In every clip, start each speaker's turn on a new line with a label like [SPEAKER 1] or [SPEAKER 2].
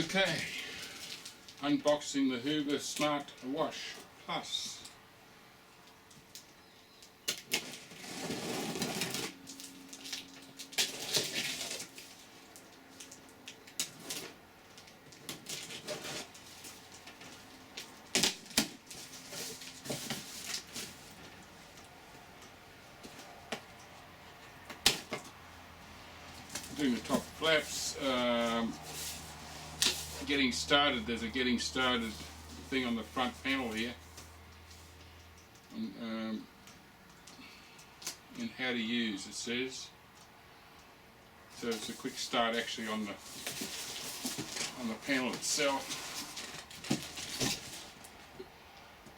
[SPEAKER 1] Okay, unboxing the Hoover SmartWash Plus. Doing the top flaps. Getting started, there's a getting started thing on the front panel here and how to use, it says. So it's a quick start actually on the panel itself.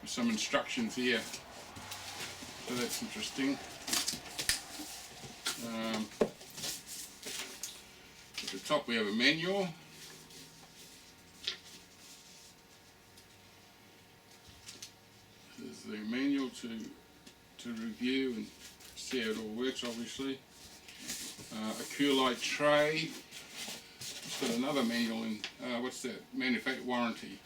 [SPEAKER 1] With some instructions here, so that's interesting. At the top we have a manual. There's the manual to review and see how it all works, obviously. A Coolite tray. It's got another manual in, what's that? Manufacturer warranty.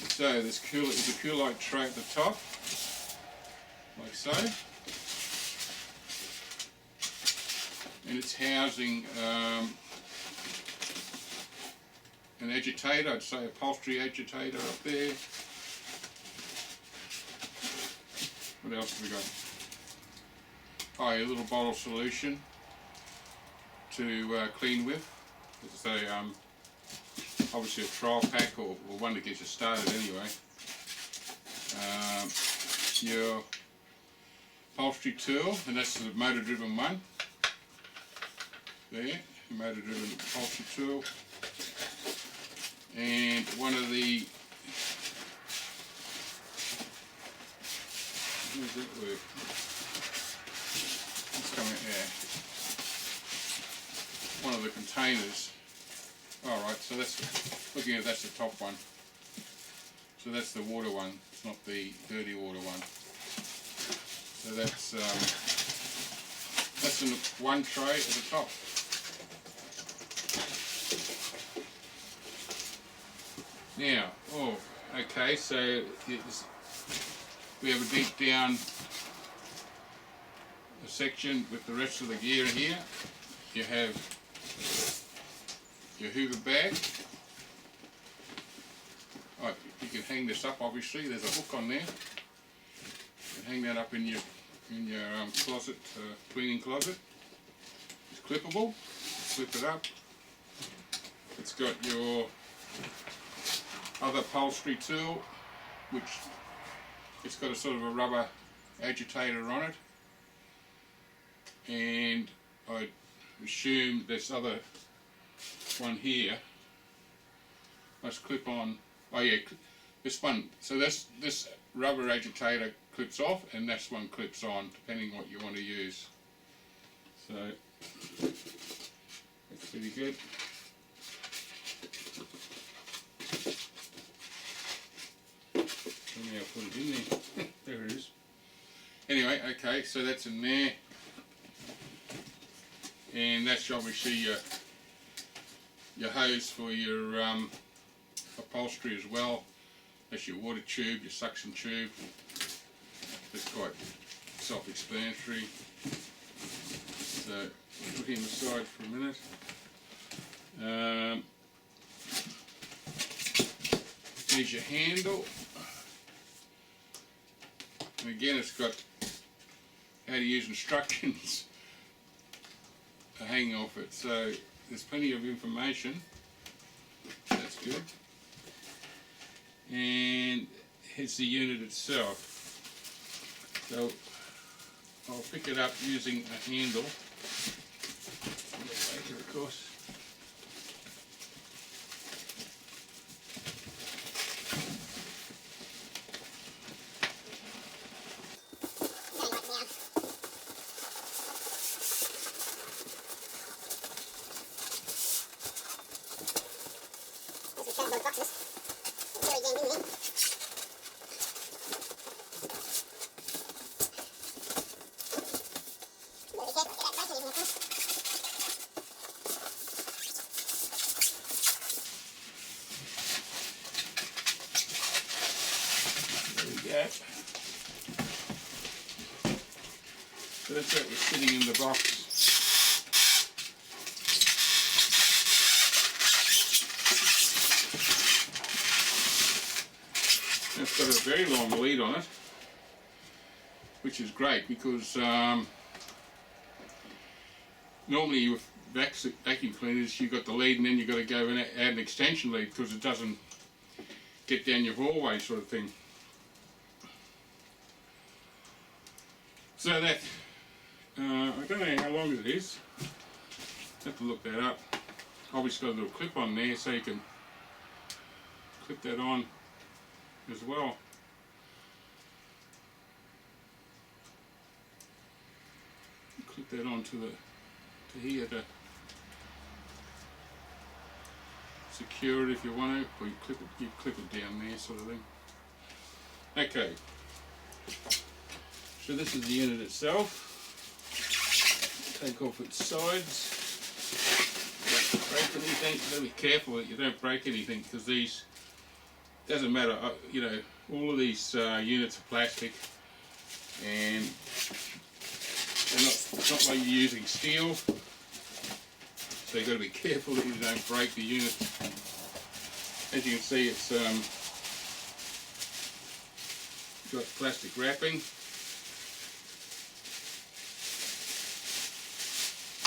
[SPEAKER 1] So there's a Coolite tray at the top, like so. And it's housing an agitator, I'd say upholstery agitator up there. What else have we got? Oh, a little bottle solution to clean with. It's a obviously a trial pack or one that gets you started anyway. Your upholstery tool, and that's the motor driven one. There, the motor driven upholstery tool. And one of the, how does that work? It's coming out. One of the containers. Alright, so that's, looking at that's the top one. So that's the water one, it's not the dirty water one. So that's in one tray at the top. Now, okay, so we have a deep down section with the rest of the gear here. You have your Hoover bag. Oh, you can hang this up, obviously, there's a hook on there. You can hang that up in your closet, cleaning closet. It's clippable, flip it up. It's got your other upholstery tool, which it's got a sort of a rubber agitator on it, and I assume this other one here must clip on. Oh yeah, this one. So this rubber agitator clips off, and this one clips on, depending on what you want to use. So that's pretty good. I'll put it in there. There it is. Anyway, okay, so that's in there, and that's obviously your hose for your upholstery as well. That's your water tube, your suction tube. That's quite self-explanatory. So put him aside for a minute. There's your handle. And again, it's got how to use instructions hanging off it, so there's plenty of information. That's good. And here's the unit itself. So I'll pick it up using a handle. Later, of course. that's that was sitting in the box. It's got a very long lead on it, which is great because normally with vacuum cleaners you've got the lead and then you've got to go and add an extension lead because it doesn't get down your hallway sort of thing. So that, I don't know how long it is, have to look that up. Obviously got a little clip on there so you can clip that on as well. Clip that onto to here to secure it if you want to, or you clip it down there sort of thing. Okay, so this is the unit itself. Take off its sides. Don't break anything. You've got to be careful that you don't break anything because these, doesn't matter, you know, all of these units are plastic and it's not like you're using steel, so you've got to be careful that you don't break the unit. As you can see, it's got plastic wrapping.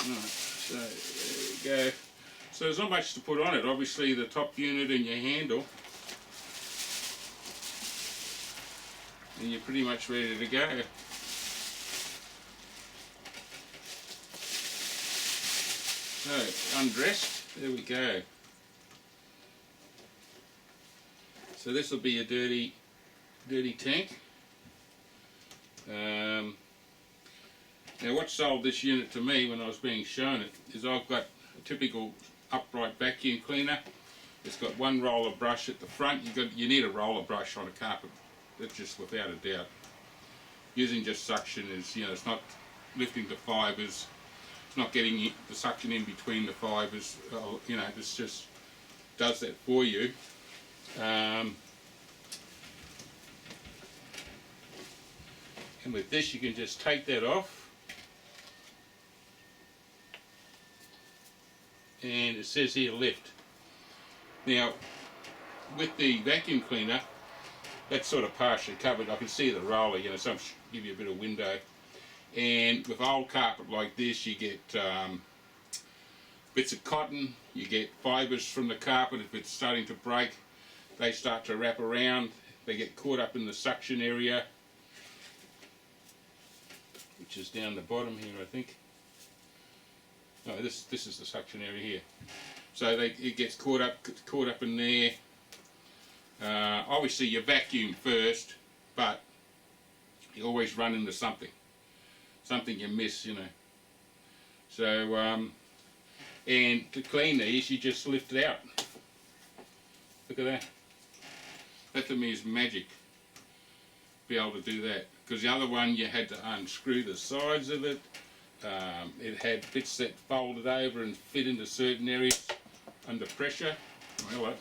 [SPEAKER 1] Right, so there we go. So there's not much to put on it. Obviously the top unit and your handle, and you're pretty much ready to go. So, undressed, there we go. So this will be a dirty tank. Now what sold this unit to me when I was being shown it is I've got a typical upright vacuum cleaner. It's got one roller brush at the front. You need a roller brush on a carpet. That's just without a doubt. Using just suction is, you know, it's not lifting the fibres. It's not getting the suction in between the fibres. You know, this just does that for you. And with this, you can just take that off. And it says here lift. Now, with the vacuum cleaner, that's sort of partially covered. I can see the roller, you know, some give you a bit of window. And with old carpet like this, you get bits of cotton, you get fibres from the carpet. If it's starting to break, they start to wrap around. They get caught up in the suction area, which is down the bottom here, I think. No, this is the suction area here. So it gets caught up in there. Obviously you vacuum first, but you always run into something you miss, you know. So and to clean these, you just lift it out. Look at that. That to me is magic, be able to do that, because the other one you had to unscrew the sides of it. It had bits that folded over and fit into certain areas under pressure. Oh, hello.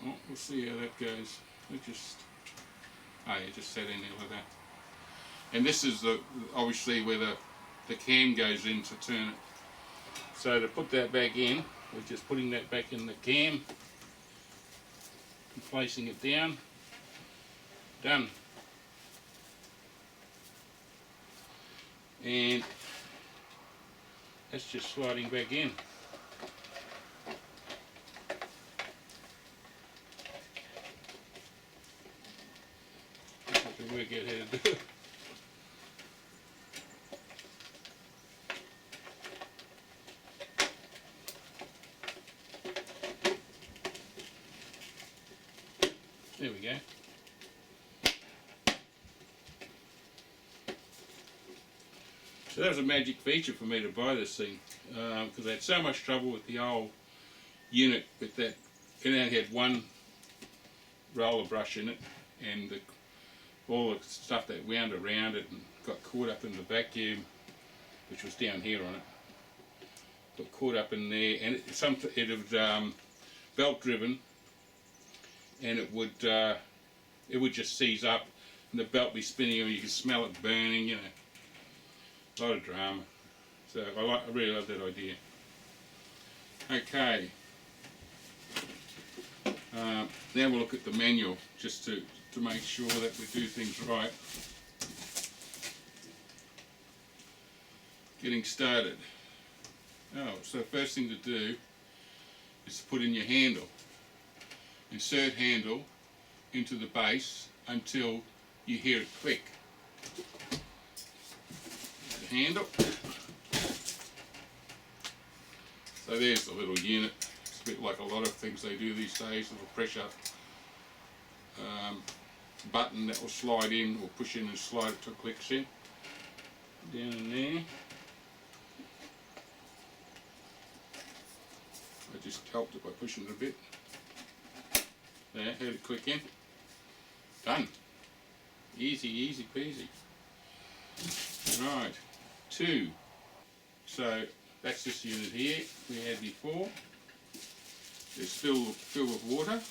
[SPEAKER 1] Oh, we'll see how that goes. It just, it just sat in there like that. And this is obviously where the cam goes in to turn it. So to put that back in, we're just putting that back in the cam and placing it down. Done. And that's just sliding back in. I have to work out how to do it. There we go. So that was a magic feature for me to buy this thing, because I had so much trouble with the old unit with that. It only had one roller brush in it, and all the stuff that wound around it and got caught up in the vacuum, which was down here on it, got caught up in there, and it was belt driven, and it would just seize up and the belt be spinning, or you can smell it burning, you know. A lot of drama. So I really love that idea. Okay. Now we'll look at the manual just to make sure that we do things right. Getting started. So first thing to do is to put in your handle. Insert handle into the base until you hear it click. The handle. So there's the little unit. It's a bit like a lot of things they do these days, little pressure button that will slide in or push in and slide it till it clicks in. Down in there. I just helped it by pushing it a bit. There, heard it click in. Done. Easy, easy peasy. Right, 2. So that's this unit here we had before. It's filled with water.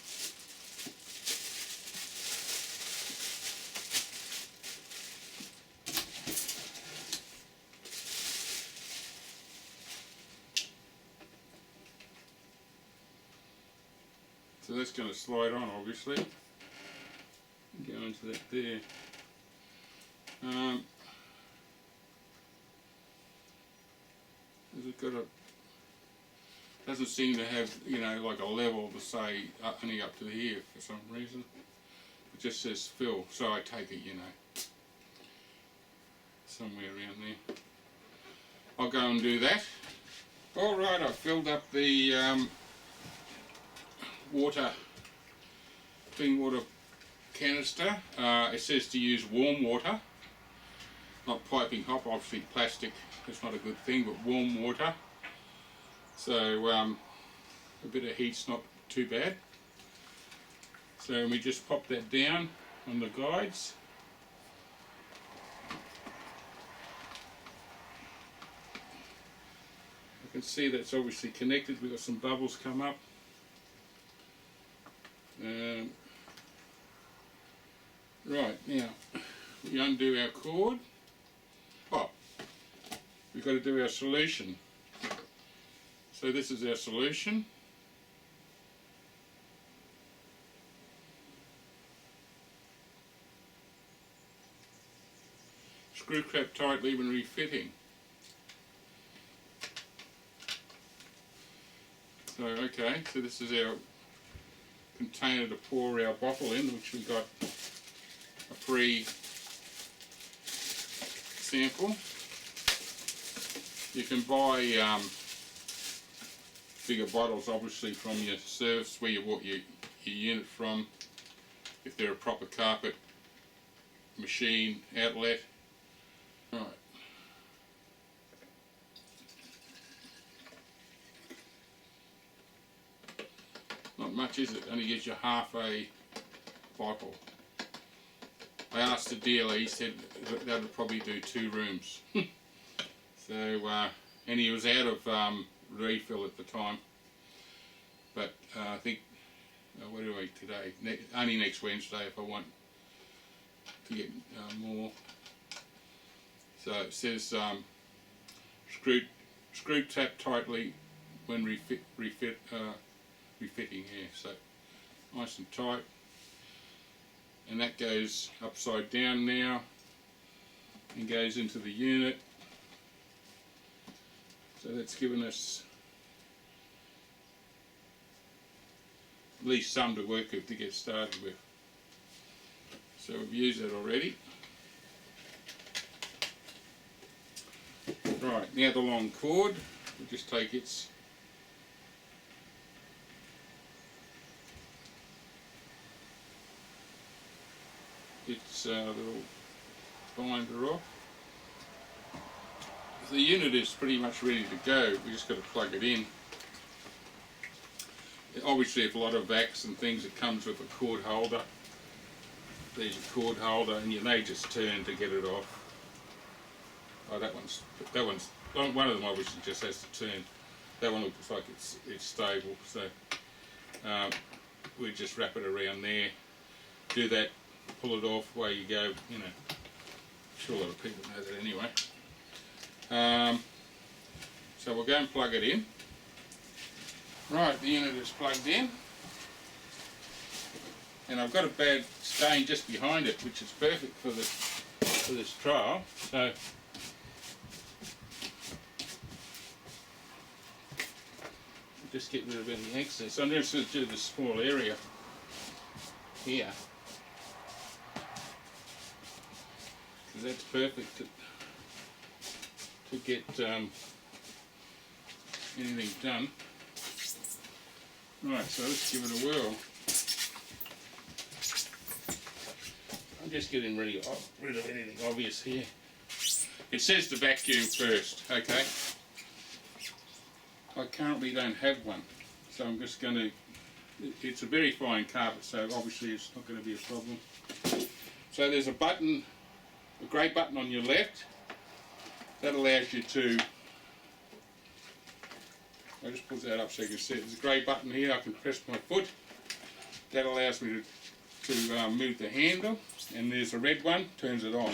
[SPEAKER 1] So that's going to slide on, obviously. Go into that there. Has it got a? Doesn't seem to have, you know, like a level to say only up to here for some reason. It just says fill, so I take it, you know, somewhere around there. I'll go and do that. All right, I've filled up the clean water canister. It says to use warm water, not piping hot. Obviously plastic, that's not a good thing, but warm water. So a bit of heat's not too bad. So we just pop that down on the guides. I can see that's obviously connected. We've got some bubbles come up. Right, now we undo our cord. Oh, we've got to do our solution. So this is our solution. Screw cap tightly when refitting. So okay, so this is our container to pour our bottle in, which we got a free sample. You can buy bigger bottles, obviously, from your service where you bought your unit from, if they're a proper carpet machine outlet. Right. Not much, is it? Only gives you half a bottle. I asked the dealer, he said that would probably do 2 rooms. So, and he was out of refill at the time. But I think, what do we eat today? Only next Wednesday if I want to get more. So it says screw tap tightly when refitting. Yeah, so nice and tight. And that goes upside down now and goes into the unit. So that's given us at least some to work with to get started with. So we've used that already. Right, now the long cord, we'll just take its little binder off. The unit is pretty much ready to go, we just got to plug it in. Obviously, if a lot of vacs and things, it comes with a cord holder. There's a cord holder, and you may just turn to get it off. Oh, that one's one of them obviously just has to turn. That one looks like it's stable, so we just wrap it around there. Do that pull it off while you go, you know. I'm sure a lot of people know that anyway. So we'll go and plug it in. Right, the unit is plugged in. And I've got a bad stain just behind it, which is perfect for this trial. So just get rid of any excess. I'm just going to do the small area here, because that's perfect to get anything done. Right, so let's give it a whirl. I'm just getting rid of anything obvious here. It says to vacuum first, okay? I currently don't have one, so I'm just going to, it's a very fine carpet, so obviously it's not going to be a problem. So there's a button, a grey button on your left, that allows you to, I'll just put that up so you can see it. There's a grey button here, I can press my foot, that allows me to move the handle, and there's a red one, turns it on.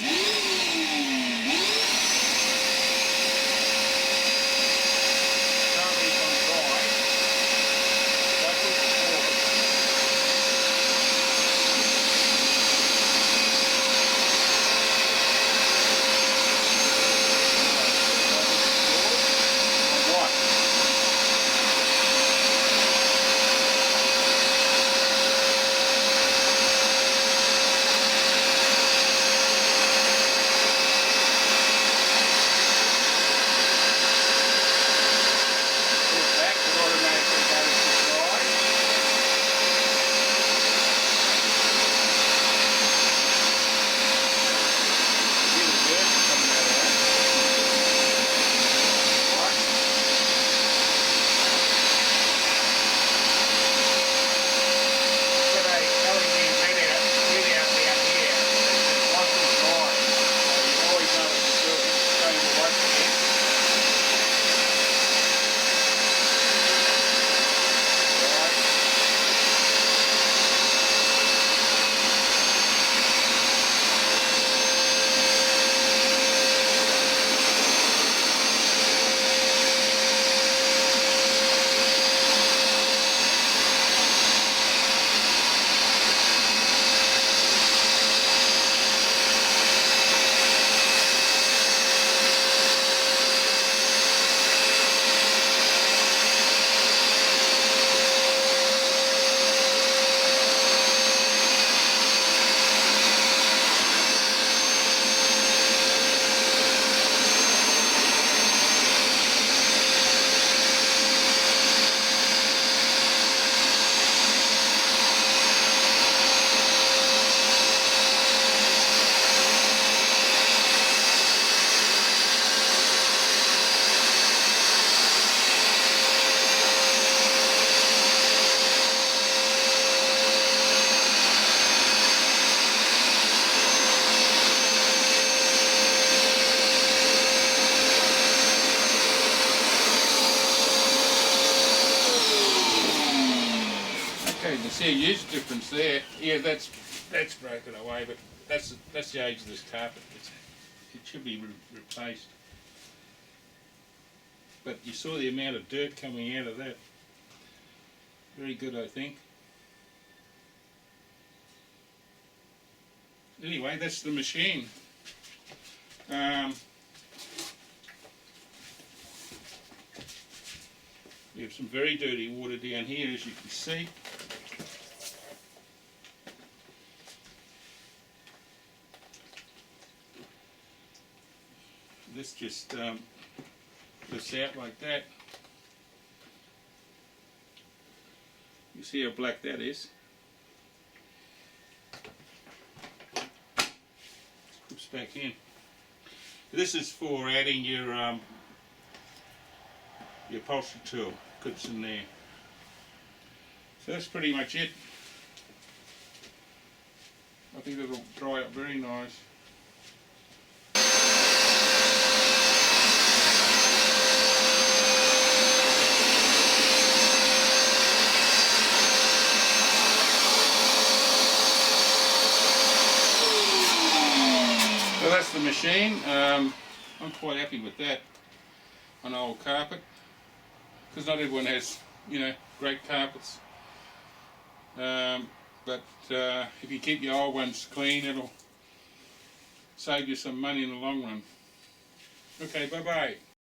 [SPEAKER 1] See a huge difference there. Yeah, that's broken away, but that's the age of this carpet. It should be replaced. But you saw the amount of dirt coming out of that. Very good, I think. Anyway, that's the machine. We have some very dirty water down here, as you can see. This just lifts out like that. You see how black that is? Clips back in. This is for adding your upholstery tool. Clips in there. So that's pretty much it. I think it'll dry up very nice. that's the machine. I'm quite happy with that on old carpet, because not everyone has, you know, great carpets. But if you keep your old ones clean, it'll save you some money in the long run. Okay, bye bye.